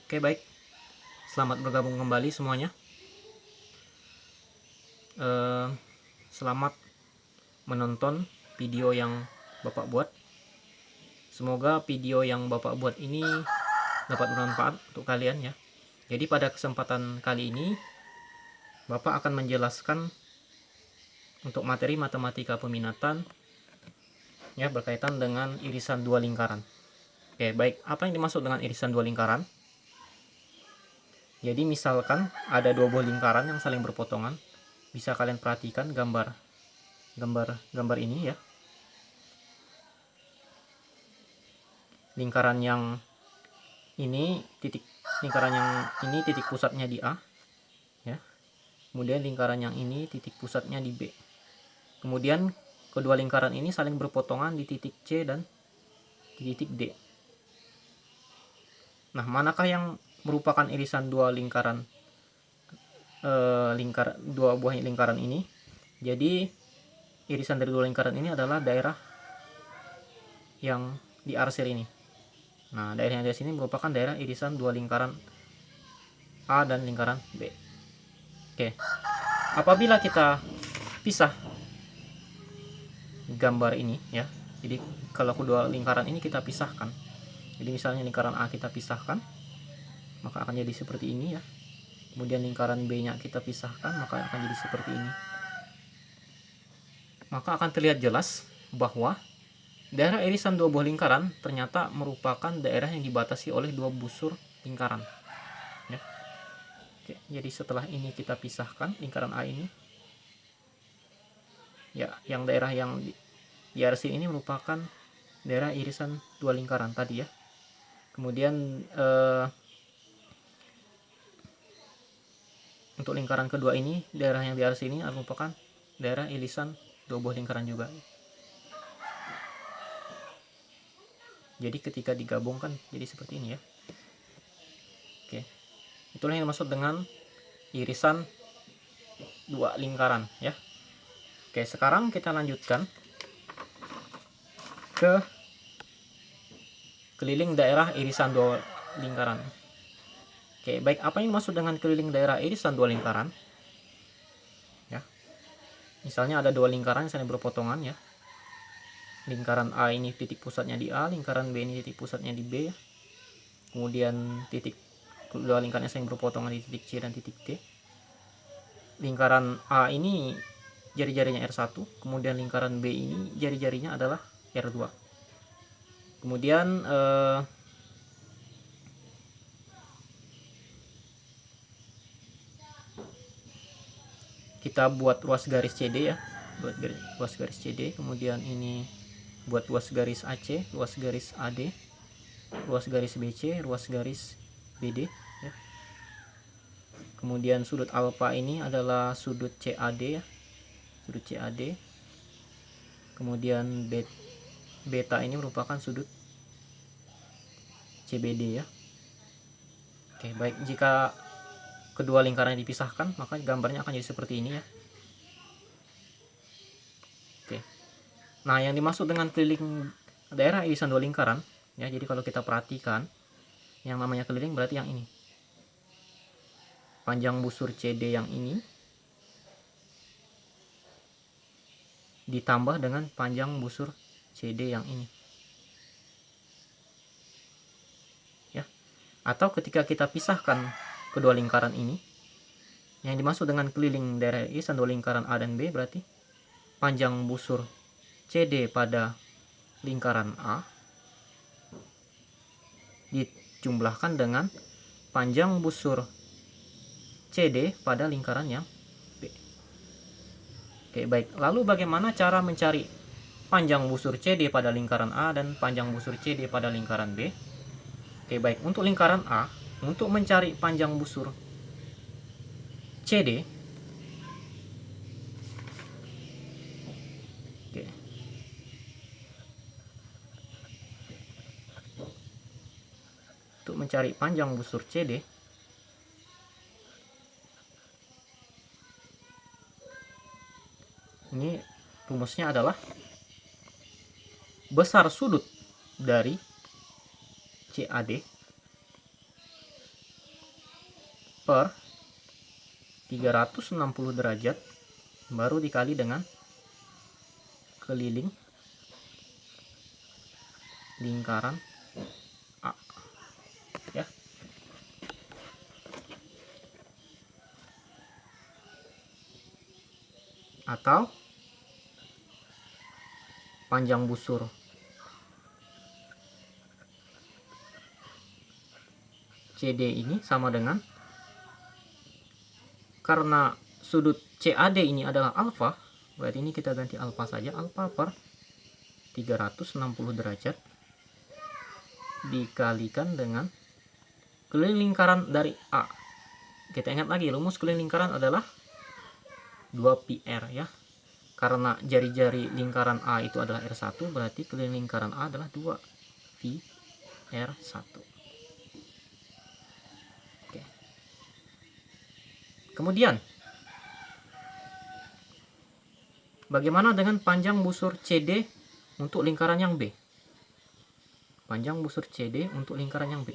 Oke, baik. Selamat bergabung kembali semuanya. Selamat menonton video yang Bapak buat. Semoga video yang Bapak buat ini dapat bermanfaat untuk kalian ya. Jadi pada kesempatan kali ini Bapak akan menjelaskan untuk materi matematika peminatan ya, berkaitan dengan irisan dua lingkaran. Oke, baik. Apa yang dimaksud dengan irisan dua lingkaran? Jadi misalkan ada dua buah lingkaran yang saling berpotongan. Bisa kalian perhatikan gambar ini ya. Lingkaran yang ini titik pusatnya di A ya. Kemudian lingkaran yang ini titik pusatnya di B. Kemudian kedua lingkaran ini saling berpotongan di titik C dan di titik D. Nah, manakah yang merupakan irisan dua lingkaran dua buah lingkaran ini? Jadi irisan dari dua lingkaran ini adalah daerah yang diarsir ini. Nah, daerah yang di sini merupakan daerah irisan dua lingkaran A dan lingkaran B. Oke. Apabila kita pisah gambar ini ya. Jadi kalau kedua lingkaran ini kita pisahkan. Jadi misalnya lingkaran A kita pisahkan, maka akan jadi seperti ini ya. Kemudian lingkaran B-nya kita pisahkan, maka akan jadi seperti ini. Maka akan terlihat jelas bahwa daerah irisan dua buah lingkaran ternyata merupakan daerah yang dibatasi oleh dua busur lingkaran. Ya. Oke, jadi setelah ini kita pisahkan lingkaran A ini. Ya, yang daerah yang diarsir ini merupakan daerah irisan dua lingkaran tadi ya. Kemudian untuk lingkaran kedua ini, daerah yang diarsir ini merupakan daerah irisan dua buah lingkaran juga. Jadi ketika digabungkan jadi seperti ini ya. Oke. Itulah yang dimaksud dengan irisan dua lingkaran ya. Oke, sekarang kita lanjutkan ke keliling daerah irisan dua lingkaran. Oke, baik, apa yang dimaksud dengan keliling daerah irisan dua lingkaran? Ya. Misalnya ada dua lingkaran yang saling berpotongan ya. Lingkaran A ini titik pusatnya di A, lingkaran B ini titik pusatnya di B. Kemudian titik kedua lingkaran yang saling berpotongan di titik C dan titik D. Lingkaran A ini jari-jarinya R1, kemudian lingkaran B ini jari-jarinya adalah R2. Kemudian kita buat ruas garis CD ya, ruas garis CD. Kemudian ini buat ruas garis AC, ruas garis AD, ruas garis BC, ruas garis BD ya. Kemudian sudut alfa ini adalah sudut CAD ya, sudut CAD. Kemudian beta ini merupakan sudut CBD ya. Oke, baik, jika kedua lingkaran dipisahkan, maka gambarnya akan jadi seperti ini ya. Oke. Nah, yang dimaksud dengan keliling daerah irisan dua lingkaran ya, jadi kalau kita perhatikan yang namanya keliling berarti yang ini. Panjang busur CD yang ini ditambah dengan panjang busur CD yang ini. Ya. Atau ketika kita pisahkan kedua lingkaran ini, yang dimaksud dengan keliling daerah irisan dua lingkaran A dan B berarti panjang busur CD pada lingkaran A dijumlahkan dengan panjang busur CD pada lingkaran yang B. Oke, baik. Lalu bagaimana cara mencari panjang busur CD pada lingkaran A dan panjang busur CD pada lingkaran B? Oke, baik. Untuk lingkaran A, untuk mencari panjang busur CD, oke, untuk mencari panjang busur CD, ini rumusnya adalah besar sudut dari CAD per 360 derajat baru dikali dengan keliling lingkaran A, ya. Atau panjang busur CD ini sama dengan, karena sudut CAD ini adalah alfa, berarti ini kita ganti alfa saja, alfa per 360 derajat dikalikan dengan keliling lingkaran dari A. Kita ingat lagi, rumus keliling lingkaran adalah 2πr, ya. Karena jari-jari lingkaran A itu adalah R1, berarti keliling lingkaran A adalah 2πr1. Oke. Kemudian, bagaimana dengan panjang busur CD untuk lingkaran yang B? Panjang busur CD untuk lingkaran yang B.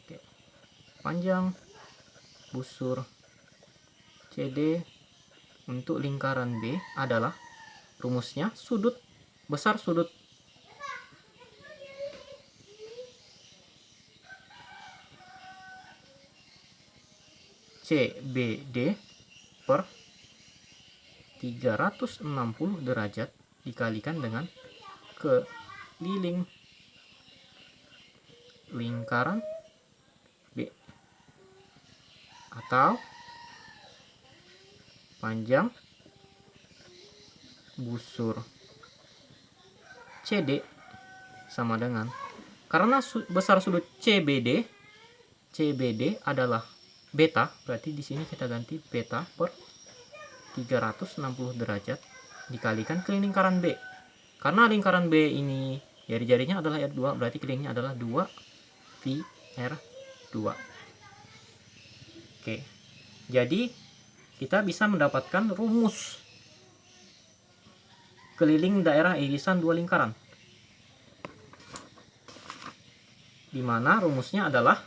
Oke. Panjang busur CD untuk lingkaran B adalah, rumusnya sudut besar sudut CBD per 360 derajat dikalikan dengan keliling lingkaran B, atau panjang busur CD sama dengan, karena besar sudut CBD adalah beta, berarti di sini kita ganti beta per 360 derajat dikalikan keliling lingkaran B. Karena lingkaran B ini jari-jarinya adalah R2, berarti kelilingnya adalah 2πr2. Oke. Jadi kita bisa mendapatkan rumus keliling daerah irisan dua lingkaran, di mana rumusnya adalah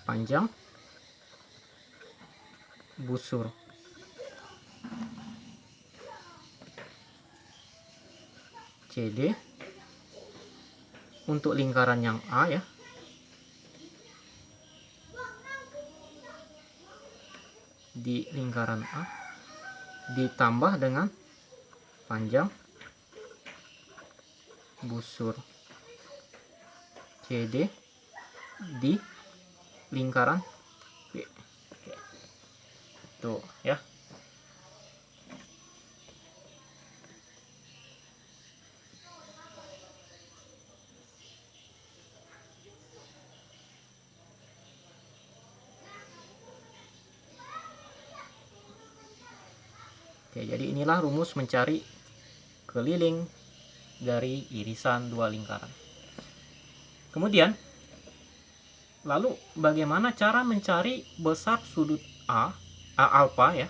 panjang busur CD untuk lingkaran yang A, ya, di lingkaran A ditambah dengan panjang busur CD di lingkaran B. Oke. Tuh, ya. Oke, jadi inilah rumus mencari keliling dari irisan dua lingkaran. Kemudian, lalu bagaimana cara mencari besar sudut A alfa, ya,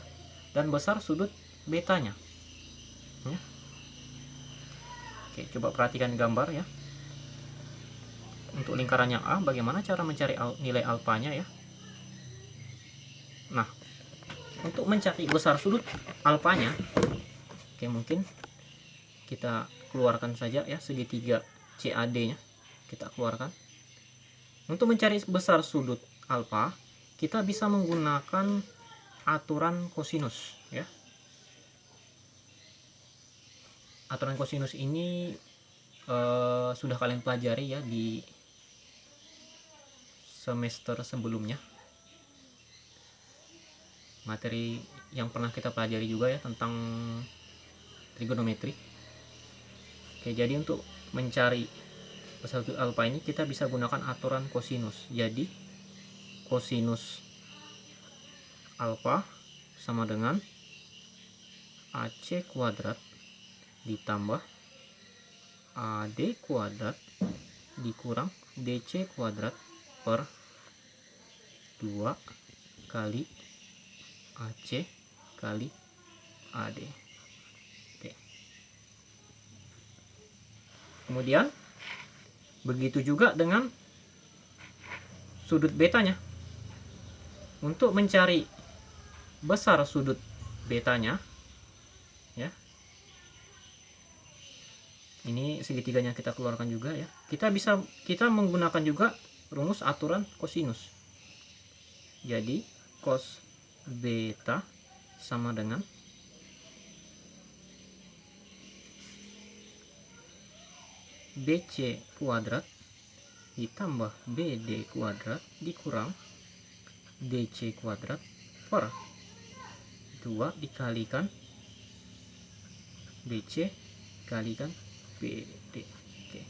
dan besar sudut betanya? Ya. Oke, coba perhatikan gambar, ya. Untuk lingkaran yang A, bagaimana cara mencari nilai alfanya, ya? Nah, untuk mencari besar sudut alfanya, oke, mungkin kita keluarkan saja, ya, segitiga CAD-nya kita keluarkan. Untuk mencari besar sudut alfa, kita bisa menggunakan aturan kosinus, ya. Aturan kosinus ini sudah kalian pelajari, ya, di semester sebelumnya. Materi yang pernah kita pelajari juga, ya, tentang trigonometri. Oke, jadi untuk mencari besar sudut alfa ini kita bisa gunakan aturan kosinus. Jadi kosinus alfa sama dengan AC kuadrat ditambah AD kuadrat dikurang DC kuadrat per 2 kali AC kali AD. Oke. Kemudian begitu juga dengan sudut betanya. Untuk mencari besar sudut betanya, ya, ini segitiganya kita keluarkan juga ya. Kita menggunakan juga rumus aturan kosinus. Jadi cos beta sama dengan BC kuadrat ditambah BD kuadrat dikurang DC kuadrat per 2 dikalikan BC kalikan BD. Oke.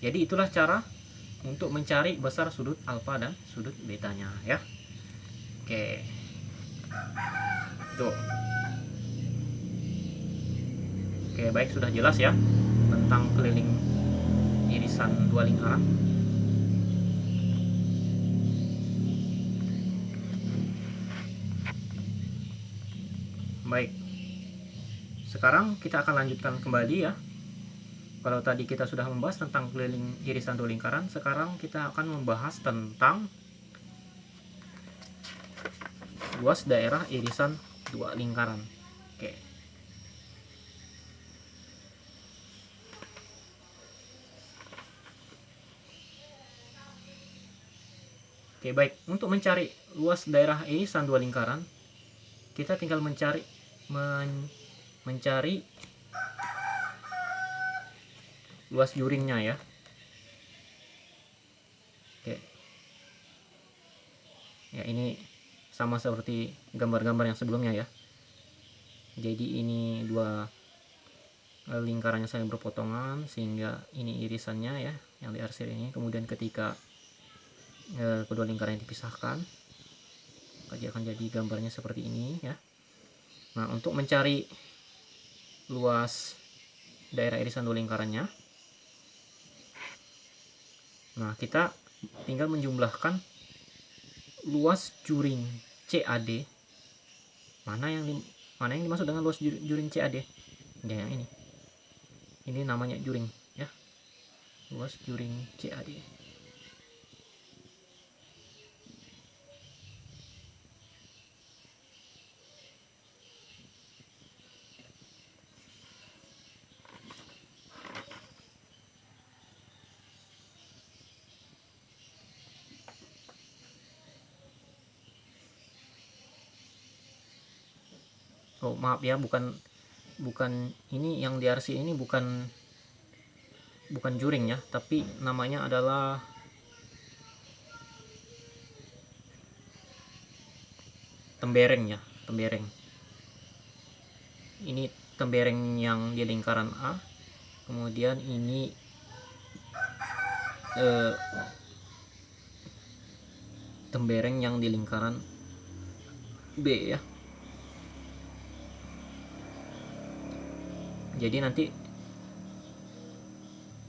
Jadi itulah cara untuk mencari besar sudut alfa dan sudut betanya ya. Oke. Tuh. Oke, baik, sudah jelas ya tentang keliling irisan dua lingkaran. Baik. Sekarang kita akan lanjutkan kembali ya. Kalau tadi kita sudah membahas tentang keliling irisan dua lingkaran, sekarang kita akan membahas tentang luas daerah irisan dua lingkaran. Oke. Oke, baik. Untuk mencari luas daerah irisan dua lingkaran, kita tinggal mencari luas juringnya ya. Oke. Ya, ini sama seperti gambar-gambar yang sebelumnya ya. Jadi ini dua lingkarannya saling berpotongan sehingga ini irisannya ya yang diarsir ini. Kemudian ketika kedua lingkaran dipisahkan, maka akan jadi gambarnya seperti ini ya. Nah, untuk mencari luas daerah irisan dua lingkarannya, nah kita tinggal menjumlahkan luas juring CAD. Mana yang dimaksud dengan luas juring CAD? Ya, yang ini. Ini namanya juring ya. Luas juring CAD. Oh, maaf ya, bukan ini yang diarsir ini bukan juring ya, tapi namanya adalah tembereng ya, tembereng. Ini tembereng yang di lingkaran A, kemudian ini tembereng yang di lingkaran B ya. Jadi nanti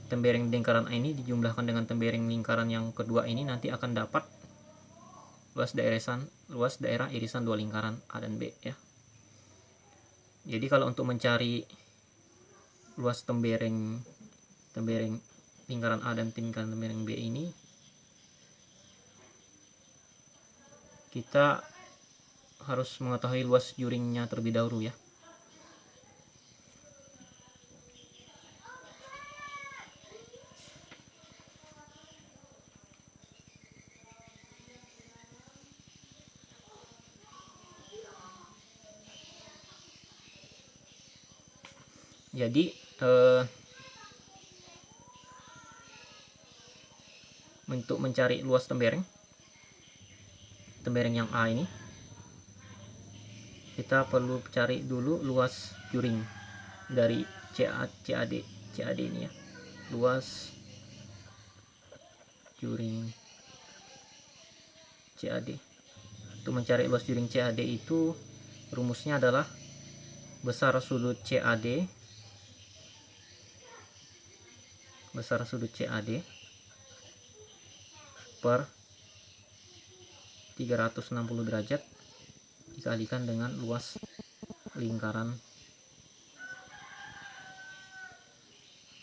tembereng lingkaran A ini dijumlahkan dengan tembereng lingkaran yang kedua ini, nanti akan dapat luas daerah irisan dua lingkaran A dan B ya. Jadi kalau untuk mencari luas tembereng lingkaran A dan lingkaran tembereng B ini, kita harus mengetahui luas juringnya terlebih dahulu ya. Jadi untuk mencari luas tembereng yang A ini, kita perlu cari dulu luas juring dari CAD ini ya. Luas juring CAD. Untuk mencari luas juring CAD itu rumusnya adalah besar sudut CAD per 360 derajat dikalikan dengan luas lingkaran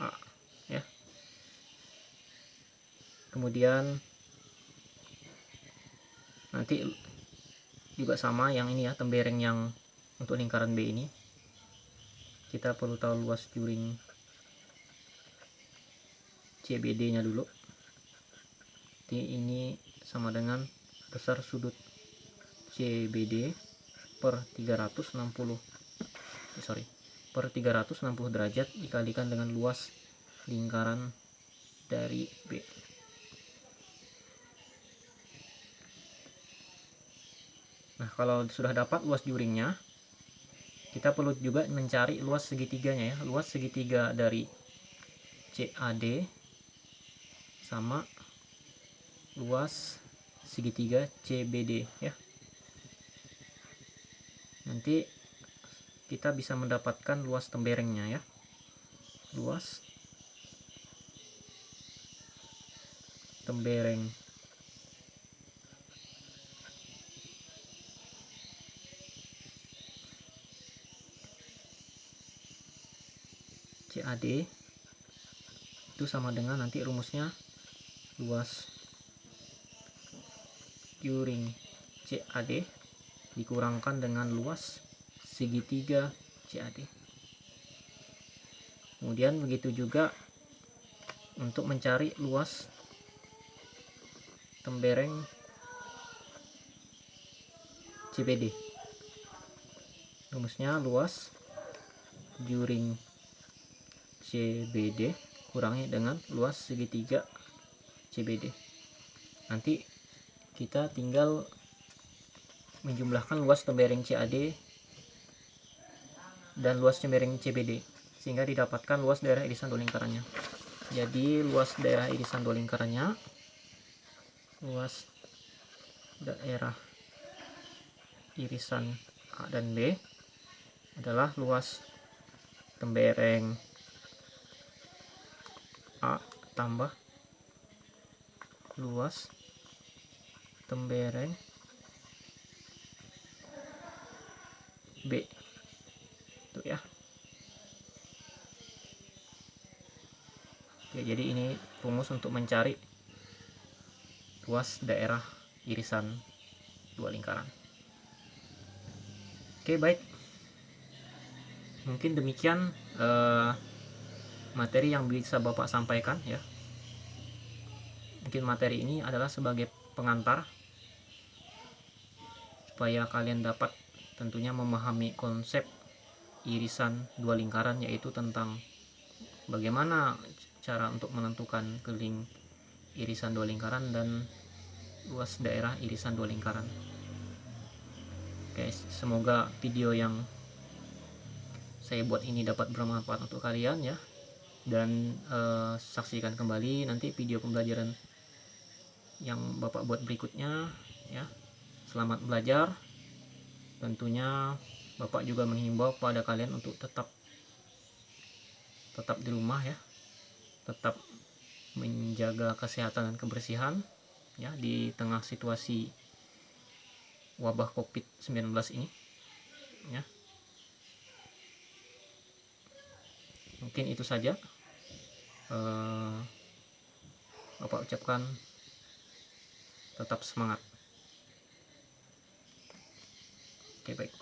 A ya. Kemudian nanti juga sama yang ini ya, tembereng yang untuk lingkaran B ini kita perlu tahu luas juring CBD nya dulu. Jadi ini sama dengan besar sudut CBD per 360 derajat dikalikan dengan luas lingkaran dari B. Nah, kalau sudah dapat luas juringnya, kita perlu juga mencari luas segitiganya ya. Luas segitiga dari CAD sama luas segitiga CBD ya. Nanti kita bisa mendapatkan luas temberengnya ya. Luas tembereng CAD itu sama dengan nanti rumusnya luas juring CAD dikurangkan dengan luas segitiga CAD. Kemudian begitu juga untuk mencari luas tembereng CBD. Rumusnya luas juring CBD kurangi dengan luas segitiga CBD. Nanti kita tinggal menjumlahkan luas tembereng CAD dan luas tembereng CBD sehingga didapatkan luas daerah irisan dua lingkarannya. Jadi luas daerah irisan dua lingkarannya, luas daerah irisan A dan B adalah luas tembereng A tambah luas tembereng B itu ya. Oke, jadi ini rumus untuk mencari luas daerah irisan dua lingkaran. Oke, baik, mungkin demikian materi yang bisa Bapak sampaikan ya. Mungkin materi ini adalah sebagai pengantar supaya kalian dapat tentunya memahami konsep irisan dua lingkaran, yaitu tentang bagaimana cara untuk menentukan keliling irisan dua lingkaran dan luas daerah irisan dua lingkaran. Oke, semoga video yang saya buat ini dapat bermanfaat untuk kalian ya. Dan saksikan kembali nanti video pembelajaran yang Bapak buat berikutnya ya. Selamat belajar. Tentunya Bapak juga menghimbau kepada kalian untuk tetap di rumah ya, tetap menjaga kesehatan dan kebersihan ya di tengah situasi wabah COVID-19 ini ya. Mungkin itu saja Bapak ucapkan tetap semangat. Oke, baik.